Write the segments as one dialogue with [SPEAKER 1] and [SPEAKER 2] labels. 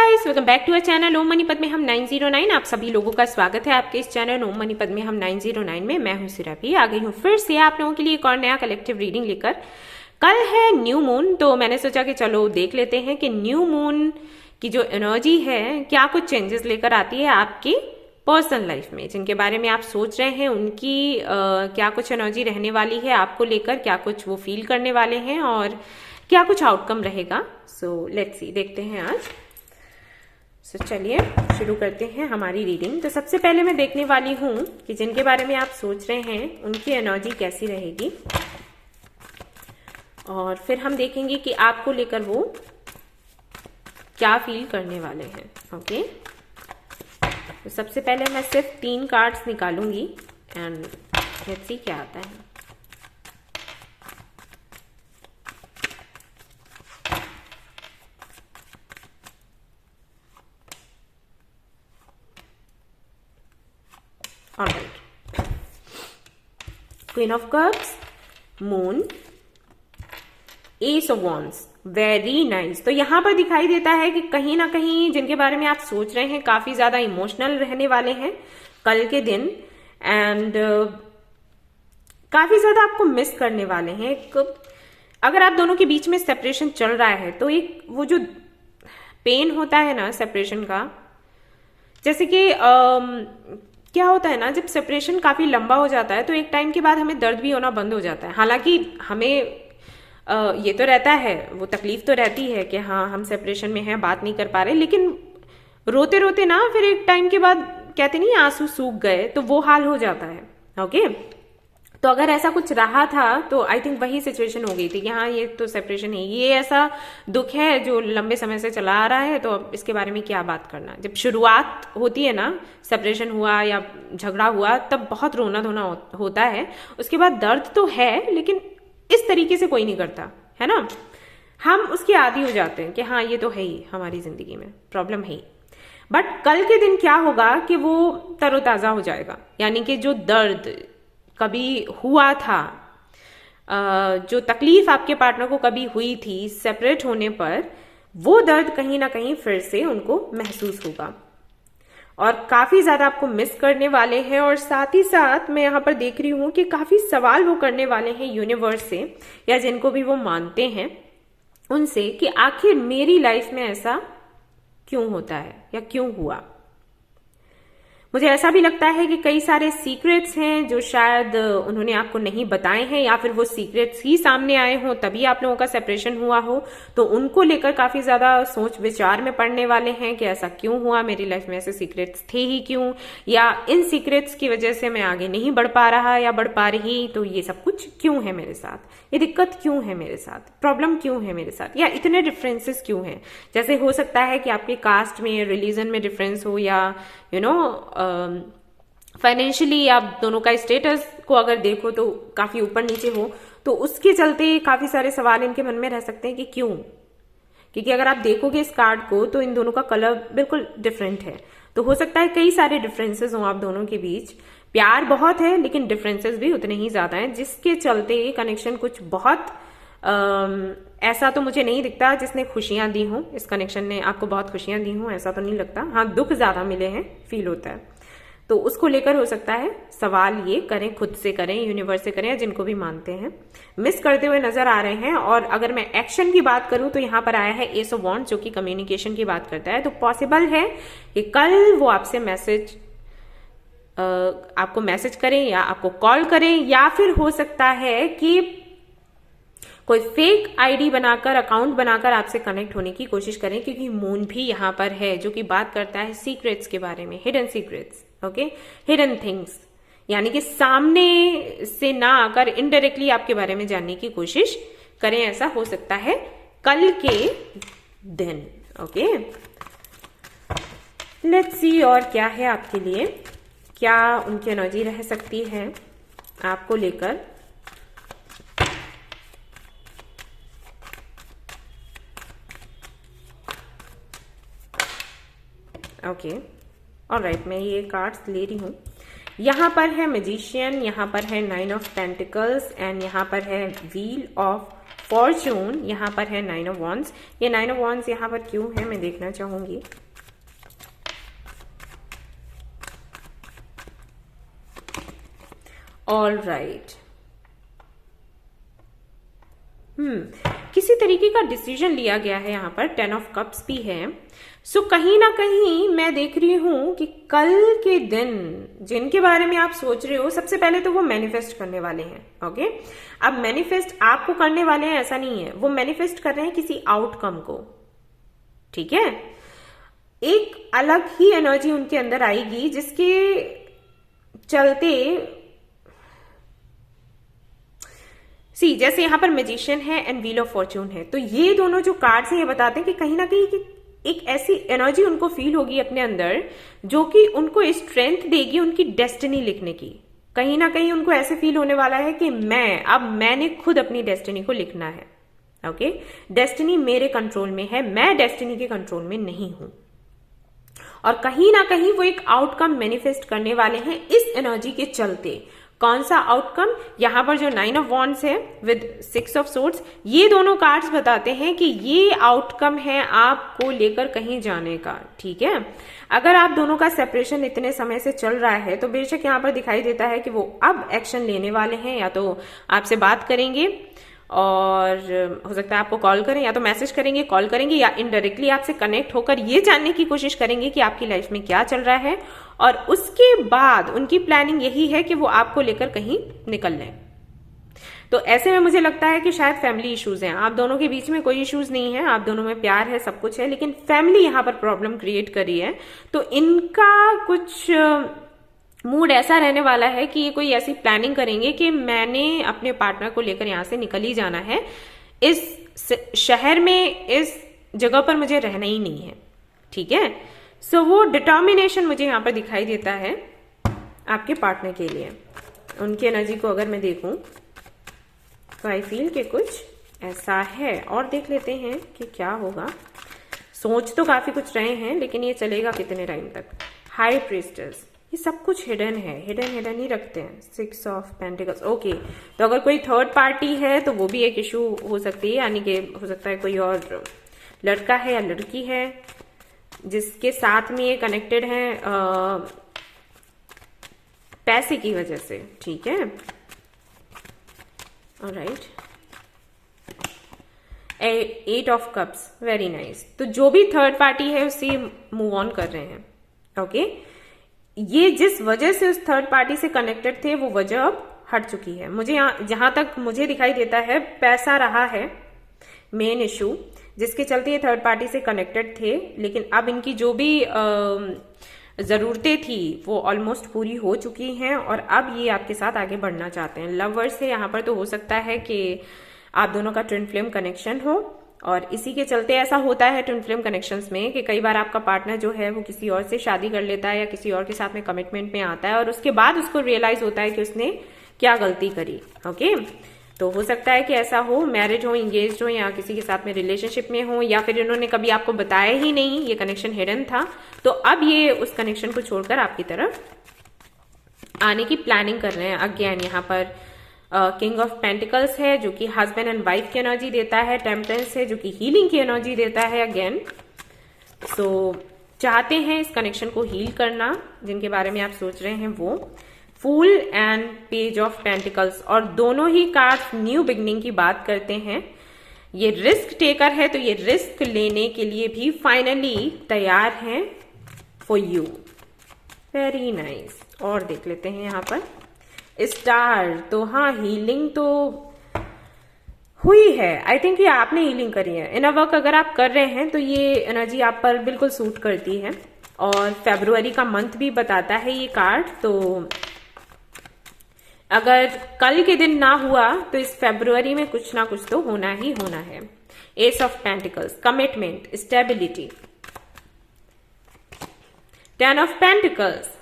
[SPEAKER 1] Guys, welcome back to our channel ओम मनीपत में हम 909। आप सभी लोगों का स्वागत है आपके इस चैनल ओम मनीपत में हम 909 में। मैं हूं सिराभी, आ गई हूं फिर से आप लोगों के लिए एक और नया कलेक्टिव रीडिंग लेकर। कल है न्यू मून, तो मैंने सोचा कि चलो देख लेते हैं कि न्यू मून की जो एनर्जी है क्या कुछ चेंजेस लेकर आती है आपकी पर्सनल लाइफ में। जिनके बारे में आप सोच रहे हैं उनकी क्या कुछ एनर्जी रहने वाली है आपको लेकर, क्या कुछ वो फील करने वाले हैं और क्या कुछ आउटकम रहेगा। सो लेट्स सी, देखते हैं आज। सो चलिए शुरू करते हैं हमारी रीडिंग। तो सबसे पहले मैं देखने वाली हूं कि जिनके बारे में आप सोच रहे हैं उनकी एनर्जी कैसी रहेगी, और फिर हम देखेंगे कि आपको लेकर वो क्या फील करने वाले हैं। ओके, तो सबसे पहले मैं सिर्फ 3 कार्ड्स निकालूंगी एंड लेट्स सी क्या आता है। Alright, queen of cups, moon, S of wands, very nice. तो यहां पर दिखाई देता है कि कहीं ना कहीं जिनके बारे में आप सोच रहे हैं काफी ज्यादा इमोशनल रहने वाले हैं कल के दिन, एंड काफी ज्यादा आपको मिस करने वाले हैं। अगर आप दोनों के बीच में सेपरेशन चल रहा है तो एक वो जो पेन होता है ना सेपरेशन का, जैसे कि क्या होता है ना, जब सेपरेशन काफी लंबा हो जाता है तो एक टाइम के बाद हमें दर्द भी होना बंद हो जाता है। हालांकि हमें ये तो रहता है, वो तकलीफ तो रहती है कि हाँ हम सेपरेशन में हैं, बात नहीं कर पा रहे, लेकिन रोते रोते ना फिर एक टाइम के बाद कहते नहीं आंसू सूख गए, तो वो हाल हो जाता है। ओके, तो अगर ऐसा कुछ रहा था तो आई थिंक वही सिचुएशन हो गई थी कि हाँ ये तो सेपरेशन है, ये ऐसा दुख है जो लंबे समय से चला आ रहा है, तो अब इसके बारे में क्या बात करना। जब शुरुआत होती है ना, सेपरेशन हुआ या झगड़ा हुआ, तब बहुत रोना धोना होता है, उसके बाद दर्द तो है लेकिन इस तरीके से कोई नहीं करता है ना। हम उसके आदी हो जाते हैं कि हाँ ये तो है ही, हमारी जिंदगी में प्रॉब्लम है ही। बट कल के दिन क्या होगा कि वो तरोताजा हो जाएगा, यानी कि जो दर्द कभी हुआ था, जो तकलीफ आपके पार्टनर को कभी हुई थी सेपरेट होने पर, वो दर्द कहीं ना कहीं फिर से उनको महसूस होगा और काफी ज्यादा आपको मिस करने वाले हैं। और साथ ही साथ मैं यहाँ पर देख रही हूं कि काफी सवाल वो करने वाले हैं यूनिवर्स से, या जिनको भी वो मानते हैं उनसे, कि आखिर मेरी लाइफ में ऐसा क्यों होता है या क्यों हुआ। मुझे ऐसा भी लगता है कि कई सारे सीक्रेट्स हैं जो शायद उन्होंने आपको नहीं बताए हैं, या फिर वो सीक्रेट्स ही सामने आए हों तभी आप लोगों का सेपरेशन हुआ हो, तो उनको लेकर काफी ज्यादा सोच विचार में पड़ने वाले हैं कि ऐसा क्यों हुआ, मेरी लाइफ में ऐसे सीक्रेट्स थे ही क्यों, या इन सीक्रेट्स की वजह से मैं आगे नहीं बढ़ पा रहा या बढ़ पा रही, तो ये सब कुछ क्यों है मेरे साथ, ये दिक्कत क्यों है मेरे साथ, प्रॉब्लम क्यों है मेरे साथ, या इतने डिफरेंसेस क्यों हैं। जैसे हो सकता है कि आपके कास्ट में, रिलीजन में डिफरेंस हो, या यू नो फाइनेंशियली आप दोनों का स्टेटस को अगर देखो तो काफी ऊपर नीचे हो, तो उसके चलते काफी सारे सवाल इनके मन में रह सकते हैं कि क्यों। क्योंकि अगर आप देखोगे इस कार्ड को तो इन दोनों का कलर बिल्कुल डिफरेंट है, तो हो सकता है कई सारे डिफरेंसेस हों आप दोनों के बीच। प्यार बहुत है लेकिन डिफरेंसेस भी उतने ही ज्यादा हैं, जिसके चलते कनेक्शन कुछ बहुत ऐसा तो मुझे नहीं दिखता जिसने खुशियां दी हों, इस कनेक्शन ने आपको बहुत खुशियां दी हों, ऐसा तो नहीं लगता। हाँ, दुख ज्यादा मिले हैं, फील होता है, तो उसको लेकर हो सकता है सवाल ये करें, खुद से करें, यूनिवर्स से करें, या जिनको भी मानते हैं मिस करते हुए नजर आ रहे हैं। और अगर मैं एक्शन की बात करूं तो यहां पर आया है एस ऑफ वॉन्ड्स, जो कि कम्युनिकेशन की बात करता है। तो पॉसिबल है कि कल वो आपसे आपको मैसेज करें या आपको कॉल करें, या फिर हो सकता है कि कोई फेक आईडी बनाकर, अकाउंट बनाकर आपसे कनेक्ट होने की कोशिश करें, क्योंकि मून भी यहां पर है जो कि बात करता है सीक्रेट्स के बारे में, hidden secrets, okay, hidden things, यानी कि सामने से ना आकर इनडायरेक्टली आपके बारे में जानने की कोशिश करें। ऐसा हो सकता है कल के दिन। ओके, लेट्स सी और क्या है आपके लिए, क्या उनकी एनर्जी रह सकती है आपको लेकर। ओके, ऑलराइट, मैं ये कार्ड्स ले रही हूं। यहां पर है मैजिशियन, यहां पर है 9 ऑफ पेंटिकल्स, एंड यहां पर है व्हील ऑफ फॉर्च्यून, यहाँ पर है 9 ऑफ वॉन्ड्स। ये 9 ऑफ वॉन्ड्स यहाँ पर क्यों है मैं देखना चाहूंगी। ऑल राइट, किसी तरीके का डिसीजन लिया गया है यहाँ पर। 10 ऑफ कप्स भी है। सो कहीं ना कहीं मैं देख रही हूं कि कल के दिन जिनके बारे में आप सोच रहे हो, सबसे पहले तो वो मैनिफेस्ट करने वाले हैं। ओके, अब मैनिफेस्ट आपको करने वाले हैं ऐसा नहीं है, वो मैनिफेस्ट कर रहे हैं किसी आउटकम को। ठीक है, एक अलग ही एनर्जी उनके अंदर आएगी जिसके चलते जैसे यहां पर मैजिशियन है एंड व्हील ऑफ फॉर्च्यून है, तो ये दोनों जो कार्ड्स हैं ये बताते हैं कि कहीं ना कहीं एक ऐसी एनर्जी उनको फील होगी अपने अंदर जो कि उनको स्ट्रेंथ देगी उनकी डेस्टिनी लिखने की। कहीं ना कहीं उनको ऐसे फील होने वाला है कि मैंने खुद अपनी डेस्टिनी को लिखना है। ओके, डेस्टिनी मेरे कंट्रोल में है, मैं डेस्टिनी के कंट्रोल में नहीं हूं। और कहीं ना कहीं वो एक आउटकम मैनिफेस्ट करने वाले हैं इस एनर्जी के चलते। कौन सा आउटकम? यहां पर जो 9 ऑफ वॉन्ड्स है विद 6 ऑफ सोर्ड्स, ये दोनों कार्ड्स बताते हैं कि ये आउटकम है आपको लेकर कहीं जाने का। ठीक है, अगर आप दोनों का सेपरेशन इतने समय से चल रहा है तो बेशक यहां पर दिखाई देता है कि वो अब एक्शन लेने वाले हैं, या तो आपसे बात करेंगे और हो सकता है आपको कॉल करें, या तो मैसेज करेंगे, कॉल करेंगे, या इनडायरेक्टली आपसे कनेक्ट होकर ये जानने की कोशिश करेंगे कि आपकी लाइफ में क्या चल रहा है। और उसके बाद उनकी प्लानिंग यही है कि वो आपको लेकर कहीं निकल लें। तो ऐसे में मुझे लगता है कि शायद फैमिली इश्यूज हैं। आप दोनों के बीच में कोई इश्यूज नहीं है, आप दोनों में प्यार है, सब कुछ है, लेकिन फैमिली यहां पर प्रॉब्लम क्रिएट कर रही है। तो इनका कुछ मूड ऐसा रहने वाला है कि ये कोई ऐसी प्लानिंग करेंगे कि मैंने अपने पार्टनर को लेकर यहां से निकल ही जाना है, इस शहर में, इस जगह पर मुझे रहना ही नहीं है। ठीक है, सो वो डिटर्मिनेशन मुझे यहां पर दिखाई देता है आपके पार्टनर के लिए। उनकी एनर्जी को अगर मैं देखूं तो आई फील कि कुछ ऐसा है। और देख लेते हैं कि क्या होगा। सोच तो काफी कुछ रहे हैं, लेकिन ये चलेगा कितने टाइम तक। हाई प्रीस्टेस, ये सब कुछ हिडन है, हिडन ही रखते हैं। 6 ऑफ पेंटिकल्स, ओके, तो अगर कोई थर्ड पार्टी है तो वो भी एक इशू हो सकती है, यानी कि हो सकता है कोई और लड़का है या लड़की है जिसके साथ में ये कनेक्टेड है पैसे की वजह से। ठीक है, alright, 8 of cups, very nice. तो जो भी थर्ड पार्टी है उससे मूव ऑन कर रहे हैं। ओके, ये जिस वजह से उस थर्ड पार्टी से कनेक्टेड थे वो वजह अब हट चुकी है। मुझे जहां तक मुझे दिखाई देता है पैसा रहा है मेन इशू, जिसके चलते ये थर्ड पार्टी से कनेक्टेड थे, लेकिन अब इनकी जो भी जरूरतें थी वो ऑलमोस्ट पूरी हो चुकी हैं और अब ये आपके साथ आगे बढ़ना चाहते हैं। लवर्स है यहाँ पर, तो हो सकता है कि आप दोनों का ट्विन फ्लेम कनेक्शन हो, और इसी के चलते ऐसा होता है ट्विन फ्लेम कनेक्शंस में कि कई बार आपका पार्टनर जो है वो किसी और से शादी कर लेता है या किसी और के साथ में कमिटमेंट में आता है, और उसके बाद उसको रियलाइज होता है कि उसने क्या गलती करी। ओके, तो हो सकता है कि ऐसा हो, मैरिज हो, इंगेज हो, या किसी के साथ में रिलेशनशिप में हो, या फिर इन्होंने कभी आपको बताया ही नहीं, ये कनेक्शन हिडन था, तो अब ये उस कनेक्शन को छोड़कर आपकी तरफ आने की प्लानिंग कर रहे हैं। अगेन यहाँ पर किंग ऑफ पेंटिकल्स है जो कि हस्बैंड एंड वाइफ की एनर्जी देता है। टेम्परेंस है जो कि हीलिंग की एनर्जी देता है अगेन। सो चाहते हैं इस कनेक्शन को हील करना, जिनके बारे में आप सोच रहे हैं वो। Fool and page of pentacles, और दोनों ही कार्ड न्यू बिगनिंग की बात करते हैं। ये रिस्क टेकर है, तो ये रिस्क लेने के लिए भी फाइनली तैयार हैं फॉर यू। Very nice. और देख लेते हैं यहाँ पर स्टार, तो हाँ, हीलिंग तो हुई है। आई थिंक ये आपने हीलिंग करी है। इनर वर्क अगर आप कर रहे हैं तो ये एनर्जी आप पर बिल्कुल सूट करती है। और फेब्रुअरी का मंथ भी बताता है ये कार्ड, तो अगर कल के दिन ना हुआ तो इस फेब्रुअरी में कुछ ना कुछ तो होना ही होना है। S of pentacles, commitment, stability. 10 of pentacles.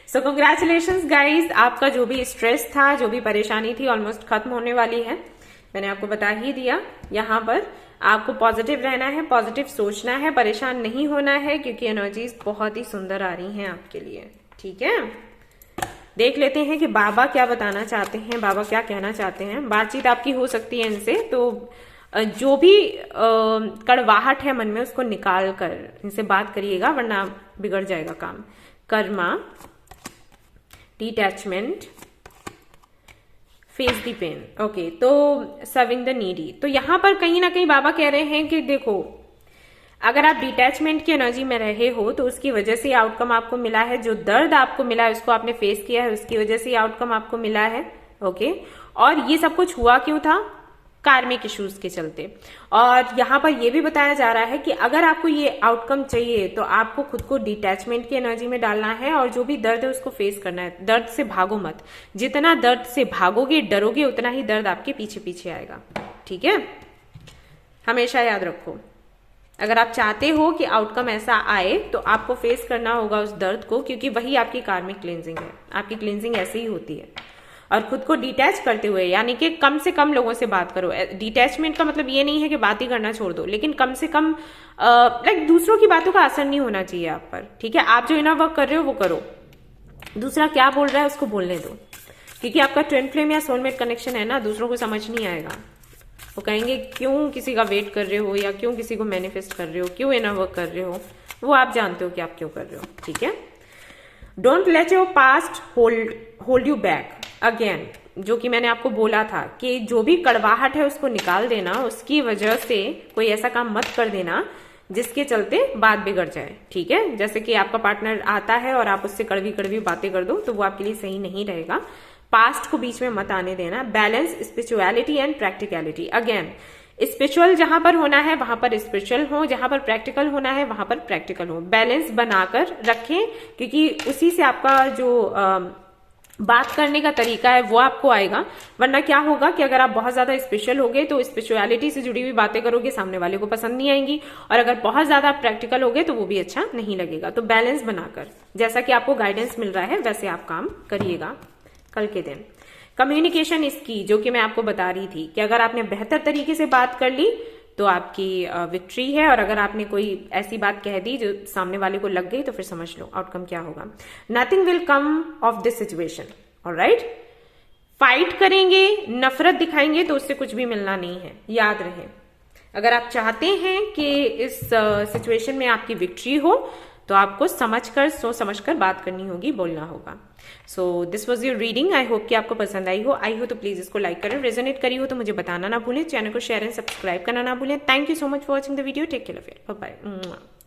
[SPEAKER 1] So congratulations guys, आपका जो भी स्ट्रेस था, जो भी परेशानी थी, ऑलमोस्ट खत्म होने वाली है। मैंने आपको बता ही दिया। यहाँ पर आपको पॉजिटिव रहना है, पॉजिटिव सोचना है, परेशान नहीं होना है, क्योंकि एनर्जीज बहुत ही सुंदर आ रही हैं आपके लिए। ठीक है, देख लेते हैं कि बाबा क्या बताना चाहते हैं, बाबा क्या कहना चाहते हैं। बातचीत आपकी हो सकती है इनसे, तो जो भी कड़वाहट है मन में उसको निकाल कर इनसे बात करिएगा, वरना बिगड़ जाएगा काम। Karma, detachment, face the pain. Okay, तो सर्विंग द नीडी। तो यहां पर कहीं ना कहीं बाबा कह रहे हैं कि देखो, अगर आप डिटैचमेंट की एनर्जी में रहे हो तो उसकी वजह से आउटकम आपको मिला है। जो दर्द आपको मिला है उसको आपने फेस किया है, उसकी वजह से आउटकम आपको मिला है। ओके, और ये सब कुछ हुआ क्यों था? कार्मिक इश्यूज के चलते। और यहां पर यह भी बताया जा रहा है कि अगर आपको ये आउटकम चाहिए तो आपको खुद को डिटैचमेंट की एनर्जी में डालना है और जो भी दर्द है उसको फेस करना है। दर्द से भागो मत, जितना दर्द से भागोगे डरोगे उतना ही दर्द आपके पीछे पीछे आएगा। ठीक है, हमेशा याद रखो। अगर आप चाहते हो कि आउटकम ऐसा आए तो आपको फेस करना होगा उस दर्द को, क्योंकि वही आपकी कार्मिक क्लींजिंग है। आपकी क्लींजिंग ऐसे ही होती है। और खुद को डिटैच करते हुए, यानी कि कम से कम लोगों से बात करो। डिटैचमेंट का मतलब ये नहीं है कि बात ही करना छोड़ दो, लेकिन कम से कम दूसरों की बातों का असर नहीं होना चाहिए आप पर। ठीक है, आप जो इनर वर्क कर रहे हो वो करो, दूसरा क्या बोल रहा है उसको बोलने दो, क्योंकि आपका ट्विन फ्लेम या सोलमेट कनेक्शन है ना, दूसरों को समझ नहीं आएगा। वो कहेंगे क्यों किसी का वेट कर रहे हो, या क्यों किसी को मैनिफेस्ट कर रहे हो, क्यों इनर वर्क कर रहे हो, वो आप जानते हो कि आप क्यों कर रहे हो। ठीक है, don't let your past hold you back. Again, जो कि मैंने आपको बोला था कि जो भी कड़वाहट है उसको निकाल देना, उसकी वजह से कोई ऐसा काम मत कर देना जिसके चलते बात बिगड़ जाए। ठीक है, जैसे कि आपका पार्टनर आता है और आप उससे कड़वी कड़वी बातें कर दो, तो वो आपके लिए सही नहीं रहेगा। पास्ट को बीच में मत आने देना। Balance spirituality and practicality. Again, spiritual जहां पर होना है वहां पर स्पिरिचुअल हो, जहां पर प्रैक्टिकल होना है वहां पर प्रैक्टिकल हो। बैलेंस बनाकर रखें, क्योंकि उसी से आपका जो बात करने का तरीका है वो आपको आएगा। वरना क्या होगा कि अगर आप बहुत ज्यादा स्पिरिचुअल होगे तो स्पिरिचुअलिटी से जुड़ी हुई बातें करोगे, सामने वाले को पसंद नहीं आएंगी। और अगर बहुत ज्यादा प्रैक्टिकल होगे तो वो भी अच्छा नहीं लगेगा। तो बैलेंस बनाकर, जैसा कि आपको गाइडेंस मिल रहा है वैसे आप काम करिएगा कल के दिन। कम्युनिकेशन इसकी, जो कि मैं आपको बता रही थी कि अगर आपने बेहतर तरीके से बात कर ली तो आपकी विक्ट्री है, और अगर आपने कोई ऐसी बात कह दी जो सामने वाले को लग गई तो फिर समझ लो आउटकम क्या होगा। Nothing will come of this situation. Alright, fight करेंगे, नफरत दिखाएंगे तो उससे कुछ भी मिलना नहीं है, याद रहे। अगर आप चाहते हैं कि इस सिचुएशन में आपकी विक्ट्री हो तो आपको समझकर, सोच समझकर बात करनी होगी, बोलना होगा। So this was your reading. I hope कि आपको पसंद आई हो तो प्लीज इसको लाइक करें। रेजोनेट करी हो तो मुझे बताना ना भूलें। चैनल को शेयर एंड सब्सक्राइब करना ना भूलें। Thank you so much for watching the video. Take care of your, bye bye.